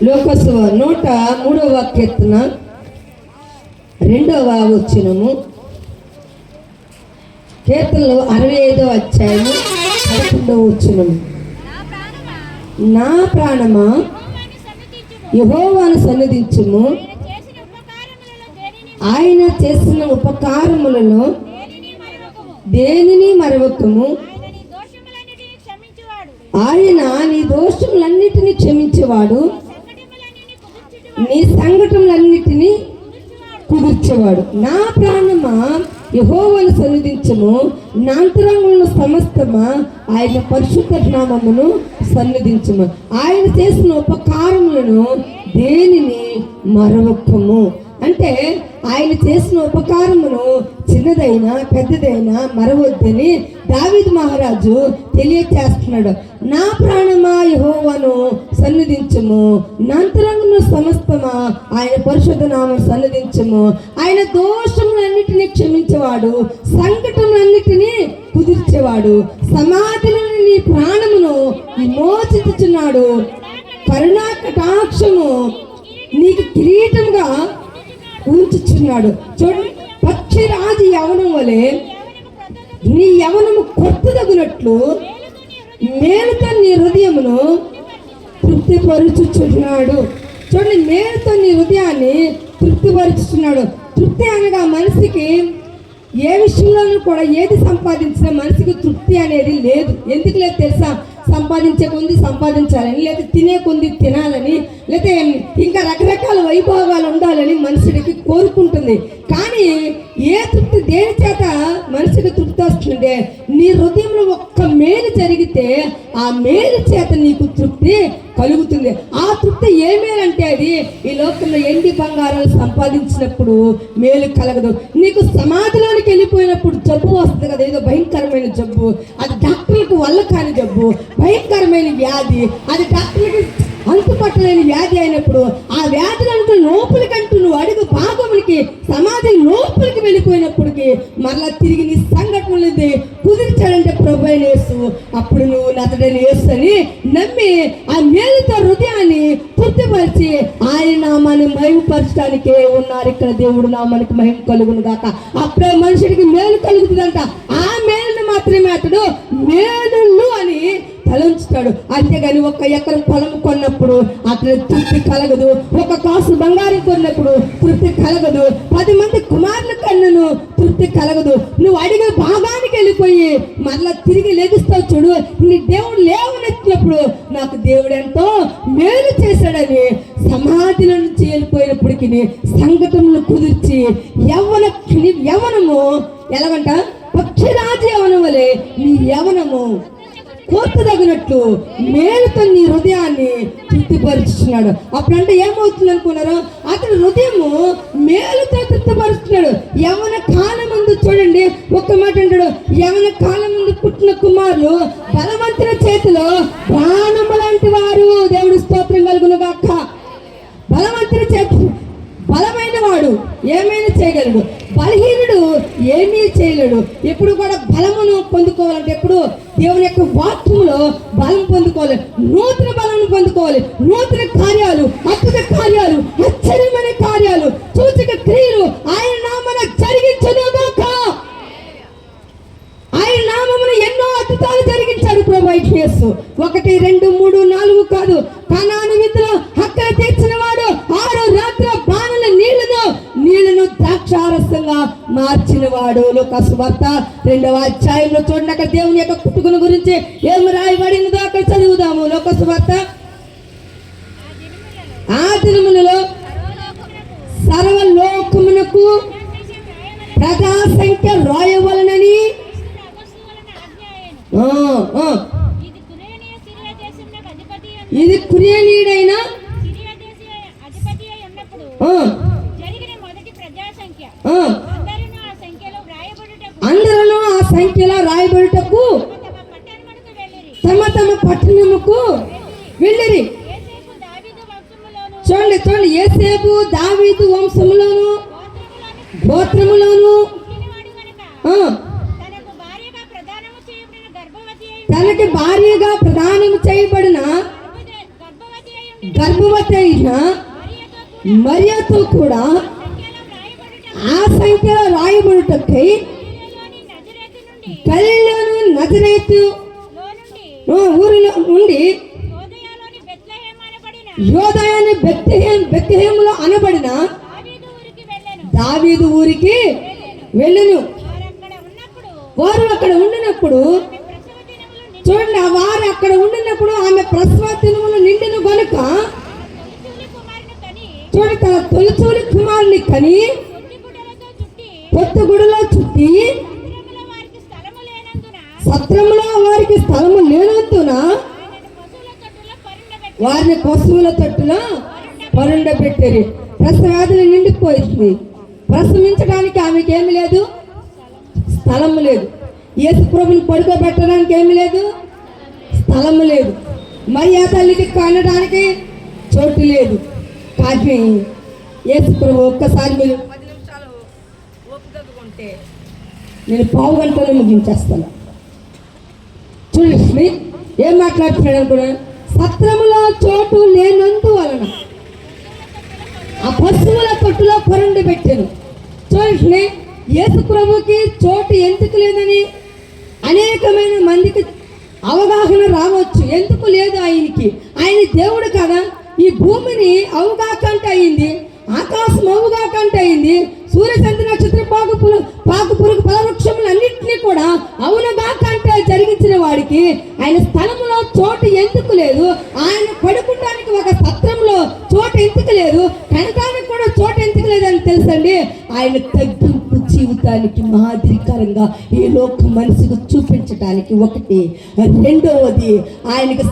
లోకసువ 103వ కీర్తన 2వ వచనము, కీర్తనలు 65వ అధ్యాయము 11వ వచనము. నా ప్రాణమా యెహోవాను సన్నిధించుము, ఆయన చేసిన ఉపకారములలో దేనిని మరవకము. ఆయన నీ దోషములన్నిటినీ క్షమించేవాడు, నీ సంకటములన్నిటినీ కుదుర్చేవాడు. నా ప్రాణమా యెహోవాను సన్నిధించుము, నా అంతరంగంలో సమస్తమా ఆయన పరిశుద్ధ నామమును సన్నిధించుము. ఆయన చేసిన ఉపకారములను దేనిని మరవకము. అంటే ఆయన చేసిన ఉపకారమును చిన్నదైనా పెద్దదైనా మరవద్దని దావీదు మహారాజు తెలియచేస్తున్నాడు. నా ప్రాణమా యెహోవాను సన్నిధించుము, నా అంతరంగంలో సమస్తమా ఆయన పరిశుద్ధ నామమును సన్నిధించుము. ఆయన దోషములన్నిటినీ క్షమించేవాడు, సంకటములన్నిటినీ కుదిర్చేవాడు. సమాధిలో నీ ప్రాణమును విమోచించుచున్నాడు. కరుణా కటాక్షము నీకు కిరీటముగా ఉంచుచున్నాడు. చూడండి, పక్షిరాజు యవనం వలె నీ యవనము కొత్తదగునట్లు మేలుతో నీ హృదయమును తృప్తిపరుచుచున్నాడు. చూడండి, మేలుతో నీ హృదయాన్ని తృప్తిపరుచుచున్నాడు. తృప్తి అనగా మనిషికి ఏ విషయంలోనూ కూడా ఏది సంపాదించినా మనిషికి తృప్తి అనేది లేదు. ఎందుకు లేదు తెలుసా? సంపాదించే కొంది సంపాదించాలని, లేదా తినే కొంది తినాలని, లేదా ఇంకా రకరకాల వైభోగాలు ఉండాలని మనుషుడికి కోరుకుంటుంది. కానీ ఏ తృప్తి దేని చేత మనిషికి తృప్తి వస్తుందంటే నీ హృదయంలో ఒక్క మేలు జరిగితే ఆ మేలు చేత నీకు తృప్తి కలుగుతుంది. ఆ తృప్తి ఏ మేలు అంటే అది ఈ లోకంలో ఎండి బంగారాలు సంపాదించినప్పుడు మేలు కలగదు. నీకు సమాధిలోనికి వెళ్ళిపోయినప్పుడు జబ్బు వస్తుంది కదా, ఏదో భయంకరమైన జబ్బు, అది డాక్టర్లకు వల్ల కాని జబ్బు, భయంకరమైన వ్యాధి, అది డాక్టర్లకి అంతుపట్టలేని వ్యాధి అయినప్పుడు ఆ వ్యాధులంటూ లోపలికంటూ నువ్వు అడుగు భాగములకి సమాధి లోపలికి వెళ్ళిపోయినప్పటికీ మరలా తిరిగి నీ సంఘటనలు కుదిర్చాడంటే ప్రభు అయిన యేసు. అప్పుడు నువ్వు నతడని యేసు అని నమ్మి ఆ మేలుతో హృదయాన్ని తృప్తిపరిచి ఆయన నామాన్ని మహిమపరచడానికే ఉన్నారు ఇక్కడ. దేవుడు నామానికి మహిమ కలుగును గాక. అప్పుడే మనుషుడికి మేలు కలుగుతుందంట. ఆ మేలును మాత్రమే అతడు మేలులు అని తలంచుతాడు. అంతేగాని 1 ఎకరం పొలం కొన్నప్పుడు అతను తృప్తి కలగదు. 1 కాసు బంగారం కొన్నప్పుడు తృప్తి కలగదు. 10 మంది కుమారుల కన్నను తృప్తి కలగదు. నువ్వు అడిగే భాగానికి వెళ్ళిపోయి మరలా తిరిగి లెగుస్తావు. చూడు, నీ దేవుడు లేవనెత్తినప్పుడు నాకు దేవుడు ఎంతో మేలు చేశాడని సమాధిలో నుంచి వెళ్ళిపోయినప్పటికీ సంఘటనలు కుదిర్చి యవనము ఎలాగంట పక్షిరాజు యవనం వలె నీ యవనము కోర్తదగినట్లు మేలుతో నీ హృదయాన్ని తృప్తిపరుచుతున్నాడు. అప్పుడంటే ఏమవుతుంది అనుకున్నారు? అతని హృదయము మేలుతో తృప్తిపరుస్తున్నాడు. యవన కాలం ముందు చూడండి, ఒక్క మాట అంటాడు, యవన కాలం ముందు పుట్టిన కుమారులు బలవంతుల చేతిలో ప్రాణము లాంటి వారు. దేవుడు స్తోత్రం కలుగును గాక. బలవంతుల చేతి బలమైన వాడు ఏమైనా చేయగలడు, బలహీనుడు ఏమీ చేయలేడు. ఎప్పుడు కూడా బలమును పొందుకోవాలంటే ఎప్పుడు దేవుని యొక్క వాక్యములో బలం పొందుకోవాలి, నూతన బలం పొందుకోవాలి. నూతన కార్యాలు, అద్భుత కార్యాలు, ఆశ్చర్యమైన కార్యాలు, సూచక క్రియలు ఆయన నామమున జరిగించునుగాక. ఆయన నామమున ఎన్నో అద్భుతాలు జరిగించాడు ప్రభు యేసు. 1, 2, 3, 4 కాదు. కనాను విందులో హక్కున తీర్చిన వాడు 6 రాత్రుల బాణల నీళ్లను ద్రాక్షారసంగా మార్చిన వాడు. లూకాసు వార్త 2వ అధ్యాయంలో చూడండి, అక్కడ దేవుని యొక్క పుట్టుకను గురించి ఏమి రాయబడినదో అక్కడ చదువుదాము. లూకాసు వార్త. ఆ దినములలో సర్వలోకమునకు ప్రజా సంఖ్య రాయవలనని ఇది కురేనీయుడైన అందరూ ఆ సంఖ్యలో రాయబడుటకు తమ తమ పట్టణముకు వెళ్ళిరి. చూడండి చూడండి, యేసేపు దావీదు వంశములోను గోత్రములోను తనకి భార్యగా ప్రదానం చేయబడిన గర్భవతి మరియతో కూడా ఆ సంఖ్యలో రాయబడుటకై గలిలయలోని నజరేతు ఊరిలో నుండి యోదయాని బెత్లెహేములో అనబడిన దావీదు ఊరికి వెళ్ళెను. వారు అక్కడ ఉండినప్పుడు చూడండి, వారు అక్కడ ఉండినప్పుడు ఆమె ప్రసవ దినములు నిండిన గనుక చూడండి తన తొలిచూలి కుమారుని కని పొత్తుగుడిలో చుట్టి సత్రములో వారికి స్థలము లేనందున వారిని పశువుల తట్టులో పరుండబెట్టారు. ప్రసవేదన నిండిపోయింది. ప్రసవించడానికి ఆమెకి ఏమి లేదు, స్థలము లేదు. యేసు ప్రభుని పడుకోబెట్టడానికి ఏమి లేదు, స్థలము లేదు. మరి ఆ తల్లికి కనడానికి చోటు లేదు. కానీ యేసు ప్రభు ఒక్కసారి మీరు 10 నిమిషాలు ఓపికగా నేను పావు గంటలో ముగించేస్తాను. చూడండి ఏం మాట్లాడుతున్నాడు అనుకున్నా, సత్రములో చోటు లేనందువలన ఆ పశువుల తొట్టులో పరుండి పెట్టాను. చూడండి యేసు ప్రభుకి చోటు ఎందుకు లేదని అనేకమైన మందికి అవగాహన రావచ్చు. ఎందుకు లేదు ఆయనకి? ఆయన దేవుడు కదా. ఈ భూమిని అవుగాకంట అయింది, ఆకాశం అవుగాకంట అయింది, సూర్యచంద్ర నక్షత్ర పాకు పురుగు ఫలవృక్షములు అన్నింటినీ కూడా అవునుగాకంటే జరిగించిన వాడికి ఆయన స్థలంలో చోటు ఎందుకు లేదు? ఆయన పడుకుంటానికి ఒక సత్రంలో చోటు ఎందుకు లేదు? కనడానికి కూడా చోటు ఎందుకు లేదని తెలుసండి. ఆయన తగ్గింపు జీవితానికి మాదిరికరంగా ఈ లోక మనసుకు చూపించడానికి ఒకటి. రెండవది ఆయనకు